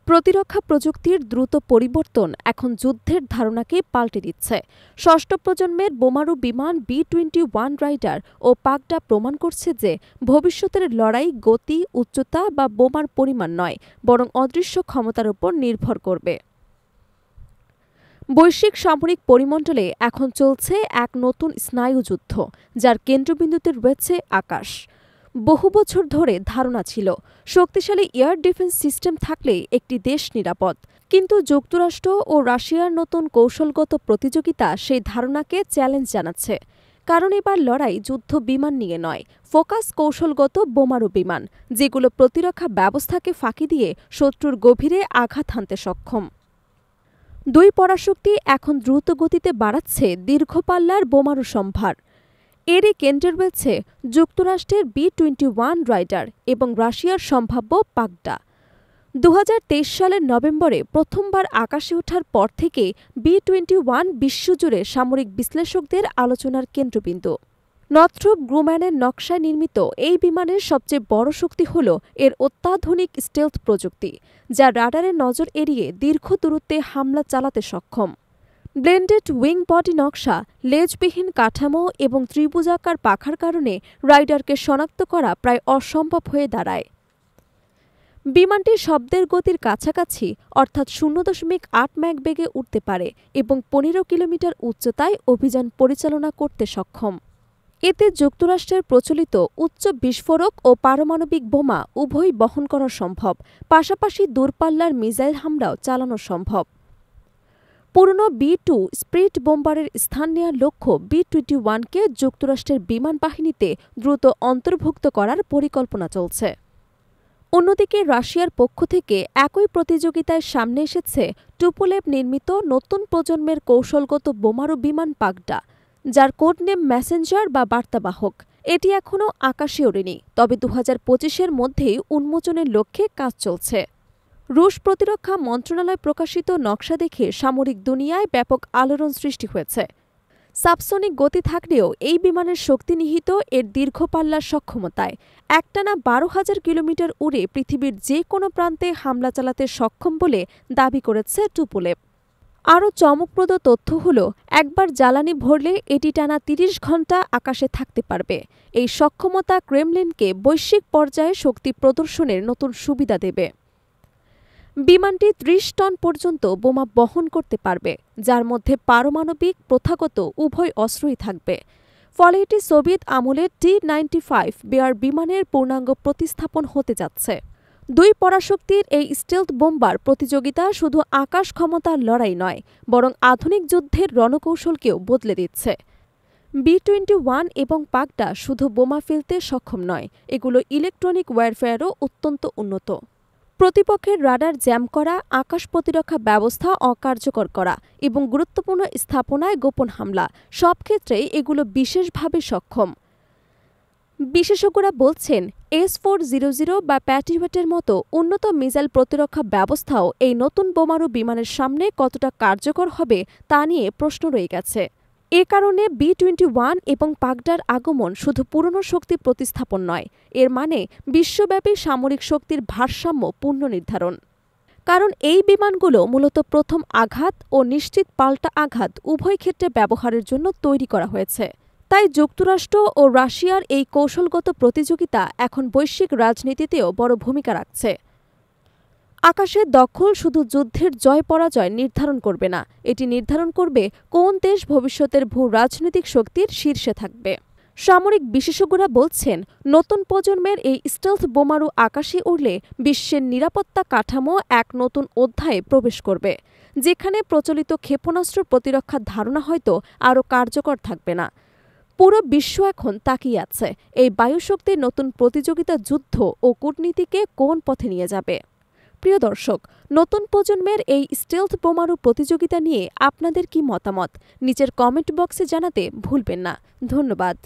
প্রতিরক্ষা প্রযুক্তির দ্রুত পরিবর্তন এখন যুদ্ধের ধারণাকে পাল্টে দিচ্ছে। ষষ্ঠ প্রজন্মের বোমারু বিমান B-21 রাইডার ও পাগডা প্রমাণ করছে যে ভবিষ্যতের লড়াই গতি, উচ্চতা বা বোমার পরিমাণ নয়, বরং অদৃশ্য ক্ষমতার উপর নির্ভর করবে। বৈশ্বিক সামরিক পরিমণ্ডলে এখন চলছে এক নতুন স্নায়ুযুদ্ধ, যার কেন্দ্রবিন্দুতে রয়েছে আকাশ। বহু বছর ধরে ধারণা ছিল শক্তিশালী এয়ার ডিফেন্স সিস্টেম থাকলে একটি দেশ নিরাপদ, কিন্তু যুক্তরাষ্ট্র ও রাশিয়ার নতুন কৌশলগত প্রতিযোগিতা সেই ধারণাকে চ্যালেঞ্জ জানাচ্ছে। কারণ এবার লড়াই যুদ্ধ বিমান নিয়ে নয়, ফোকাস কৌশলগত বোমারু বিমান, যেগুলো প্রতিরক্ষা ব্যবস্থাকে ফাঁকি দিয়ে শত্রুর গভীরে আঘাত হানতে সক্ষম। দুই পরাশক্তি এখন দ্রুত গতিতে বাড়াচ্ছে দীর্ঘপাল্লার বোমারু সম্ভার। এরই কেন্দ্রে রয়েছে যুক্তরাষ্ট্রের B-21 রাইডার এবং রাশিয়ার সম্ভাব্য পাগডা। 2023 সালের নভেম্বরে প্রথমবার আকাশে ওঠার পর থেকে B-21 বিশ্বজুড়ে সামরিক বিশ্লেষকদের আলোচনার কেন্দ্রবিন্দু। নর্থ্রপ গ্রুম্যানের নকশায় নির্মিত এই বিমানের সবচেয়ে বড় শক্তি হল এর অত্যাধুনিক স্টেলথ প্রযুক্তি, যা রাডারের নজর এড়িয়ে দীর্ঘ দূরত্বে হামলা চালাতে সক্ষম। ব্লেন্ডেড উইং বডি নকশা, লেজবিহীন কাঠামো এবং ত্রিভুজাকার পাখার কারণে রাইডারকে শনাক্ত করা প্রায় অসম্ভব হয়ে দাঁড়ায়। বিমানটি শব্দের গতির কাছাকাছি অর্থাৎ 0.8 ম্যাক বেগে উঠতে পারে এবং 15 কিলোমিটার উচ্চতায় অভিযান পরিচালনা করতে সক্ষম। এতে যুক্তরাষ্ট্রের প্রচলিত উচ্চ বিস্ফোরক ও পারমাণবিক বোমা উভয়ই বহন করা সম্ভব, পাশাপাশি দূরপাল্লার মিসাইল হামলাও চালানো সম্ভব। পুরনো B-2 স্পিরিট বোম্বারের স্থান নেওয়ার লক্ষ্য B-21কে যুক্তরাষ্ট্রের বিমান বাহিনীতে দ্রুত অন্তর্ভুক্ত করার পরিকল্পনা চলছে। অন্যদিকে রাশিয়ার পক্ষ থেকে একই প্রতিযোগিতায় সামনে এসেছে টুপোলেভ নির্মিত নতুন প্রজন্মের কৌশলগত বোমারু বিমান পাগডা, যার কোডনেম মেসেঞ্জার বা বার্তাবাহক। এটি এখনও আকাশে ওড়েনি, তবে 2025-এর মধ্যেই উন্মোচনের লক্ষ্যে কাজ চলছে। রুশ প্রতিরক্ষা মন্ত্রণালয় প্রকাশিত নকশা দেখে সামরিক দুনিয়ায় ব্যাপক আলোড়ন সৃষ্টি হয়েছে। সাবসনিক গতি থাকলেও এই বিমানের শক্তি নিহিত এর দীর্ঘপাল্লার সক্ষমতায়। একটানা 12,000 কিলোমিটার উড়ে পৃথিবীর যে কোনো প্রান্তে হামলা চালাতে সক্ষম বলে দাবি করেছে টুপোলেভ। আরও চমকপ্রদ তথ্য হল, একবার জ্বালানি ভরলে এটি টানা 30 ঘণ্টা আকাশে থাকতে পারবে। এই সক্ষমতা ক্রেমলিনকে বৈশ্বিক পর্যায়ে শক্তি প্রদর্শনের নতুন সুবিধা দেবে। বিমানটি 30 টন পর্যন্ত বোমা বহন করতে পারবে, যার মধ্যে পারমাণবিক, প্রথাগত উভয় অস্ত্রই থাকবে। ফলে এটি সোভিয়েত আমলের T-95 বেয়ার বিমানের পূর্ণাঙ্গ প্রতিস্থাপন হতে যাচ্ছে। দুই পরাশক্তির এই স্টেলথ বোম্বার প্রতিযোগিতা শুধু আকাশ ক্ষমতার লড়াই নয়, বরং আধুনিক যুদ্ধের রণকৌশলকেও বদলে দিচ্ছে। B-21 এবং পাগডা শুধু বোমা ফেলতে সক্ষম নয়, এগুলো ইলেকট্রনিক ওয়্যারফেয়ারও অত্যন্ত উন্নত। প্রতিপক্ষের রাডার জ্যাম করা, আকাশ প্রতিরক্ষা ব্যবস্থা অকার্যকর করা এবং গুরুত্বপূর্ণ স্থাপনায় গোপন হামলা, সব ক্ষেত্রেই এগুলো বিশেষভাবে সক্ষম। বিশেষজ্ঞরা বলছেন, S-400 বা প্যাট্রিয়টের মতো উন্নত মিসাইল প্রতিরক্ষা ব্যবস্থাও এই নতুন বোমারু বিমানের সামনে কতটা কার্যকর হবে তা নিয়ে প্রশ্ন রয়ে গেছে। এ কারণে B-21 এবং পাগডার আগমন শুধু পুরনো শক্তি প্রতিস্থাপন নয়, এর মানে বিশ্বব্যাপী সামরিক শক্তির ভারসাম্য পুনর্নির্ধারণ। কারণ এই বিমানগুলো মূলত প্রথম আঘাত ও নিশ্চিত পাল্টা আঘাত উভয় ক্ষেত্রে ব্যবহারের জন্য তৈরি করা হয়েছে। তাই যুক্তরাষ্ট্র ও রাশিয়ার এই কৌশলগত প্রতিযোগিতা এখন বৈশ্বিক রাজনীতিতেও বড় ভূমিকা রাখছে। আকাশের দখল শুধু যুদ্ধের জয় পরাজয় নির্ধারণ করবে না, এটি নির্ধারণ করবে কোন দেশ ভবিষ্যতের ভূ রাজনৈতিক শক্তির শীর্ষে থাকবে। সামরিক বিশেষজ্ঞরা বলছেন, নতুন প্রজন্মের এই স্টেলথ বোমারু আকাশে উড়লে বিশ্বের নিরাপত্তা কাঠামো এক নতুন অধ্যায়ে প্রবেশ করবে, যেখানে প্রচলিত ক্ষেপণাস্ত্র প্রতিরক্ষার ধারণা হয়তো আরও কার্যকর থাকবে না। পুরো বিশ্ব এখন তাকিয়ে আছে এই বায়ুশক্তির নতুন প্রতিযোগিতা যুদ্ধ ও কূটনীতিকে কোন পথে নিয়ে যাবে। প্রিয় দর্শক, নতুন প্রজন্মের এই স্টেলথ বোমারু প্রতিযোগিতা নিয়ে আপনাদের কি মতামত নিচের কমেন্ট বক্সে জানাতে ভুলবেন না। ধন্যবাদ।